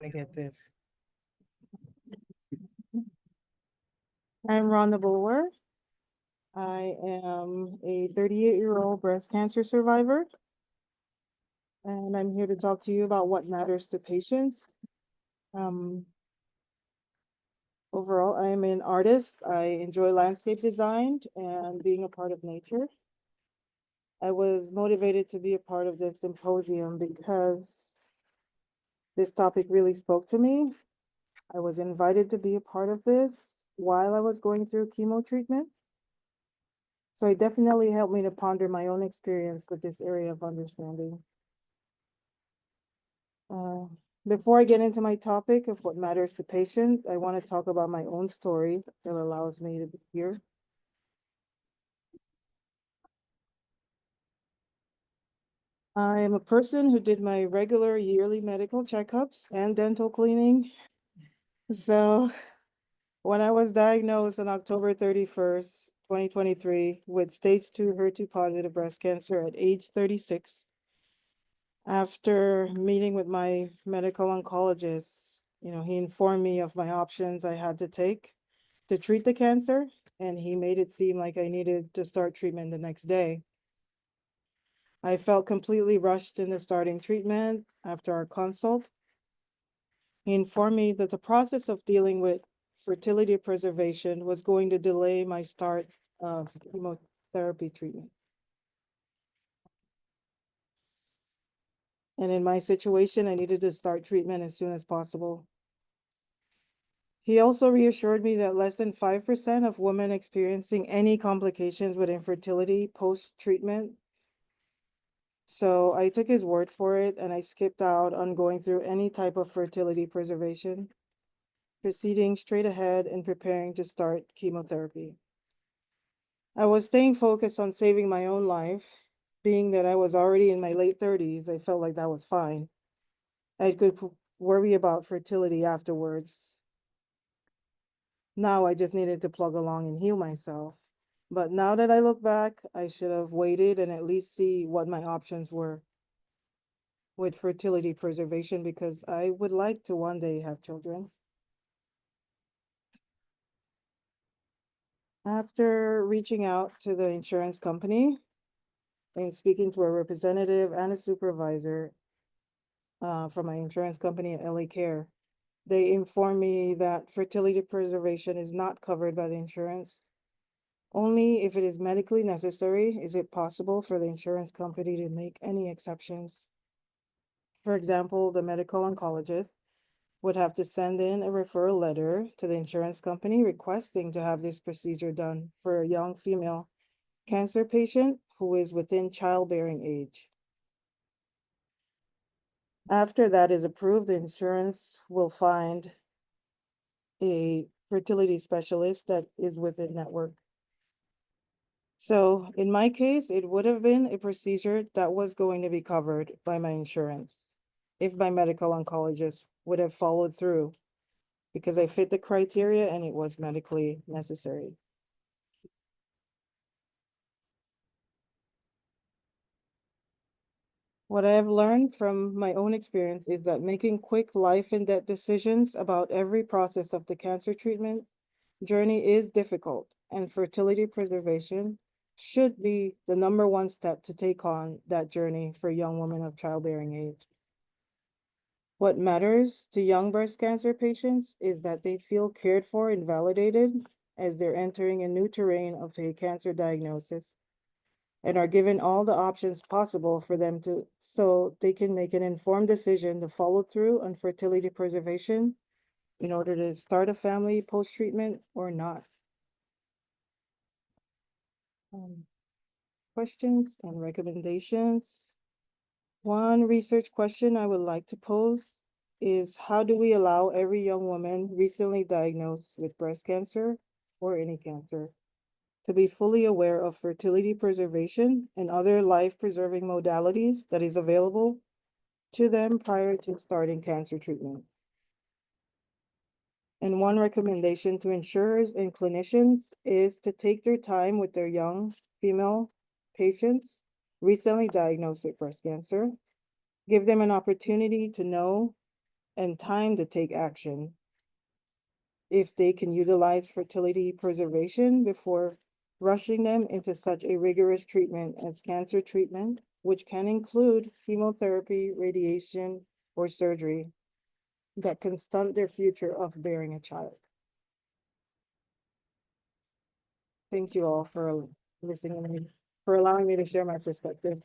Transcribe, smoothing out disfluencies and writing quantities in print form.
I get this. I'm Rhonda Bulwer. I am a 38-year-old breast cancer survivor, and I'm here to talk to you about what matters to patients. Um, Overall, I'm an artist. I enjoy landscape design and being a part of nature. I was motivated to be a part of this symposium because this topic really spoke to me. I was invited to be a part of this while I was going through chemo treatment. So it definitely helped me to ponder my own experience with this area of understanding. Uh, Before I get into my topic of what matters to patients, I want to talk about my own story that allows me to be here. I am a person who did my regular yearly medical checkups and dental cleaning. So when I was diagnosed on October 31st, 2023, with stage 2 HER2 positive breast cancer at age 36, after meeting with my medical oncologist, he informed me of my options I had to take to treat the cancer, and he made it seem like I needed to start treatment the next day. I felt completely rushed into starting treatment after our consult. He informed me that the process of dealing with fertility preservation was going to delay my start of chemotherapy treatment. And in my situation, I needed to start treatment as soon as possible. He also reassured me that less than 5% of women experiencing any complications with infertility post-treatment. So I took his word for it and I skipped out on going through any type of fertility preservation, proceeding straight ahead and preparing to start chemotherapy. I was staying focused on saving my own life. Being that I was already in my late 30s, I felt like that was fine. I could worry about fertility afterwards. Now I just needed to plug along and heal myself. But now that I look back, I should have waited and at least see what my options were with fertility preservation because I would like to one day have children. After reaching out to the insurance company and speaking to a representative and a supervisor from my insurance company at LA Care, they informed me that fertility preservation is not covered by the insurance. Only if it is medically necessary is it possible for the insurance company to make any exceptions. For example, the medical oncologist would have to send in a referral letter to the insurance company requesting to have this procedure done for a young female cancer patient who is within childbearing age. After that is approved, the insurance will find a fertility specialist that is within network. So in my case, it would have been a procedure that was going to be covered by my insurance if my medical oncologist would have followed through because I fit the criteria and it was medically necessary. What I have learned from my own experience is that making quick life and death decisions about every process of the cancer treatment journey is difficult, and fertility preservation should be the number one step to take on that journey for young women of childbearing age. What matters to young breast cancer patients is that they feel cared for and validated as they're entering a new terrain of a cancer diagnosis and are given all the options possible for them to so they can make an informed decision to follow through on fertility preservation in order to start a family post-treatment or not. Um, Questions and recommendations. One research question I would like to pose is how do we allow every young woman recently diagnosed with breast cancer or any cancer to be fully aware of fertility preservation and other life-preserving modalities that is available to them prior to starting cancer treatment? And one recommendation to insurers and clinicians is to take their time with their young female patients recently diagnosed with breast cancer. Give them an opportunity to know and time to take action. If they can utilize fertility preservation before rushing them into such a rigorous treatment as cancer treatment, which can include chemotherapy, radiation, or surgery that can stunt their future of bearing a child. Thank you all for listening to me, for allowing me to share my perspective.